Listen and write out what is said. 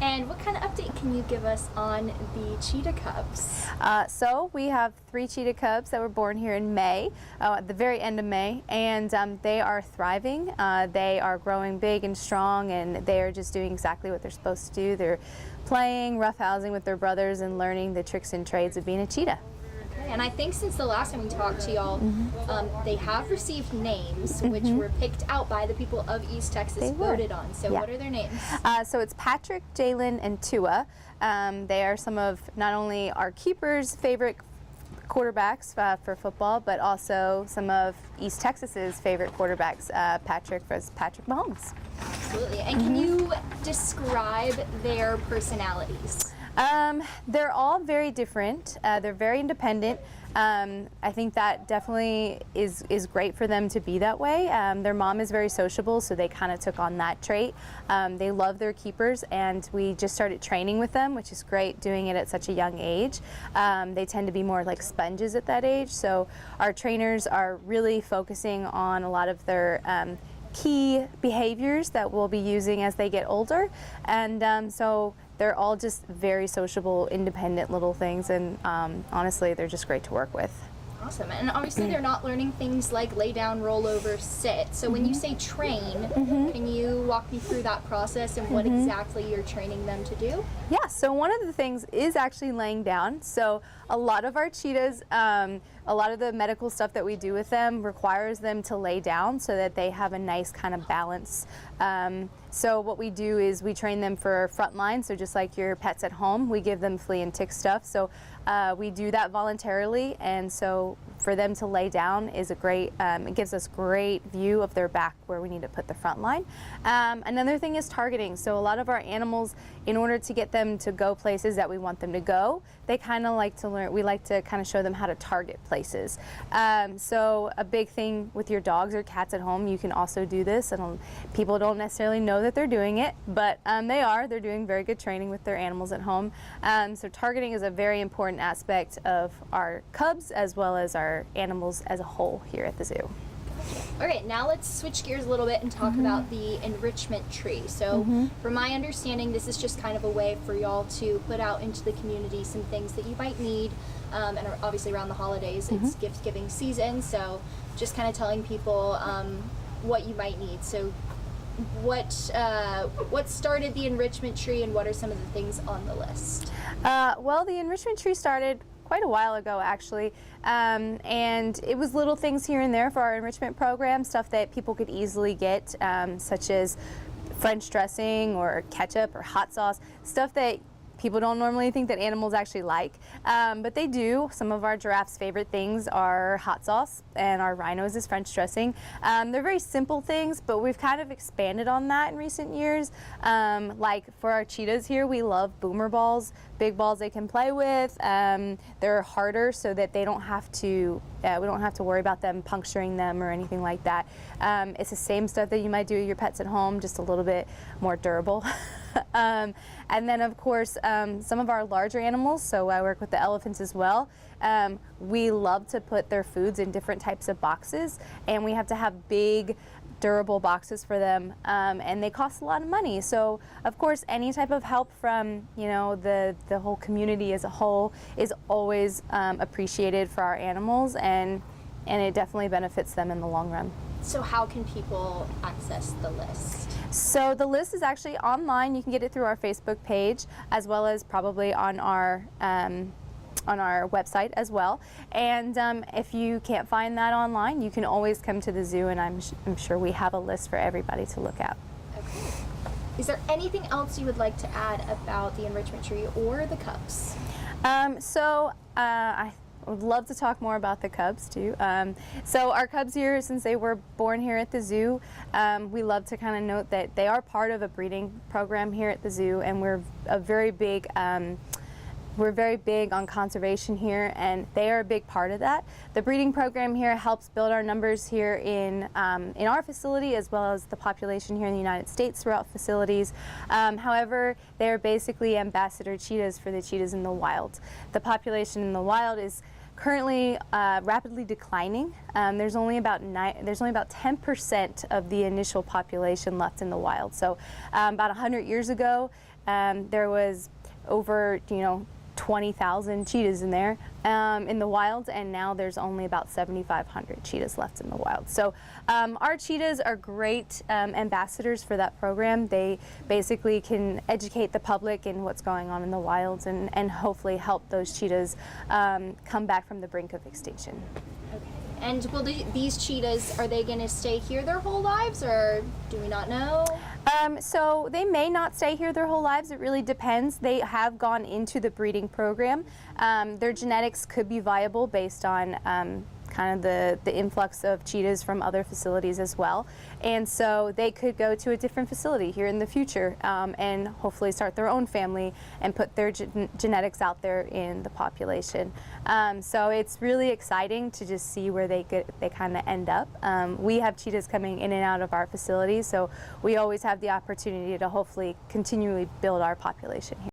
And what kind of update can you give us on the cheetah cubs? So we have 3 cheetah cubs that were born here in May, at the very end of May, and they are thriving. They are growing big and strong, and they are just doing exactly what they're supposed to do. They're playing, roughhousing with their brothers, and learning the tricks and trades of being a cheetah. And I think since the last time we talked to y'all, they have received names, which were picked out by the people of East Texas, voted on. So what are their names? So it's Patrick, Jalen, and Tua. They are some of not only our keepers' favorite quarterbacks for football, but also some of East Texas's favorite quarterbacks. Patrick Mahomes. Absolutely. And can you describe their personalities? They're all very different. They're very independent. I think that definitely is great for them to be that way. Their mom is very sociable, so they kind of took on that trait. They love their keepers, and we just started training with them, which is great, doing it at such a young age. They tend to be more like sponges at that age, so our trainers are really focusing on a lot of their key behaviors that we'll be using as they get older, and so they're all just very sociable, independent little things, and honestly, they're just great to work with. Awesome. And obviously they're not learning things like lay down, roll over, sit. So when you say train, can you walk me through that process and what exactly you're training them to do? Yeah, so one of the things is actually laying down. So a lot of our cheetahs, a lot of the medical stuff that we do with them requires them to lay down so that they have a nice kind of balance. So what we do is we train them for frontline, so just like your pets at home, we give them flea and tick stuff. So we do that voluntarily, and so for them to lay down is a great, it gives us great view of their back where we need to put the front line. Another thing is targeting. So a lot of our animals, in order to get them to go places that we want them to go, they kind of like to learn, we like to kind of show them how to target places. So a big thing with your dogs or cats at home, you can also do this, and people don't necessarily know that they're doing it, but they're doing very good training with their animals at home. So targeting is a very important aspect of our cubs as well as our animals as a whole here at the zoo. All right, now let's switch gears a little bit and talk about the enrichment tree. So from my understanding, this is just kind of a way for y'all to put out into the community some things that you might need, and obviously around the holidays, it's gift giving season, so just kind of telling people what you might need. So what started the enrichment tree, and what are some of the things on the list? Well, the enrichment tree started quite a while ago, actually, and it was little things here and there for our enrichment program, stuff that people could easily get, such as French dressing or ketchup or hot sauce, stuff that people don't normally think that animals actually like, but they do. Some of our giraffes' favorite things are hot sauce, and our rhinos is French dressing. They're very simple things, but we've kind of expanded on that in recent years. Like for our cheetahs here, we love boomer balls, big balls they can play with. They're harder so that they don't have to, we don't have to worry about them puncturing them or anything like that. It's the same stuff that you might do with your pets at home, just a little bit more durable. And then of course some of our larger animals, so I work with the elephants as well, we love to put their foods in different types of boxes, and we have to have big durable boxes for them, and they cost a lot of money. So of course any type of help from the whole community as a whole is always appreciated for our animals, and it definitely benefits them in the long run. So how can people access the list? So the list is actually online. You can get it through our Facebook page, as well as probably on our website as well. And if you can't find that online, you can always come to the zoo, and I'm sure we have a list for everybody to look at. Okay. Is there anything else you would like to add about the enrichment tree or the cubs? I would love to talk more about the cubs too. So our cubs here, since they were born here at the zoo, we love to kind of note that they are part of a breeding program here at the zoo, and we're very big on conservation here, and they are a big part of that. The breeding program here helps build our numbers here in our facility, as well as the population here in the United States throughout facilities. However, they are basically ambassador cheetahs for the cheetahs in the wild. The population in the wild is currently rapidly declining. There's only about 10% of the initial population left in the wild. So about 100 years ago, there was over 20,000 cheetahs in there in the wild, and now there's only about 7,500 cheetahs left in the wild. So our cheetahs are great ambassadors for that program. They basically can educate the public in what's going on in the wilds and hopefully help those cheetahs come back from the brink of extinction. Okay. And will these cheetahs, are they going to stay here their whole lives, or do we not know? So they may not stay here their whole lives. It really depends. They have gone into the breeding program. Their genetics could be viable based on kind of the influx of cheetahs from other facilities as well. And so they could go to a different facility here in the future and hopefully start their own family and put their genetics out there in the population. So it's really exciting to just see where they kind of end up. We have cheetahs coming in and out of our facilities, so we always have the opportunity to hopefully continually build our population here.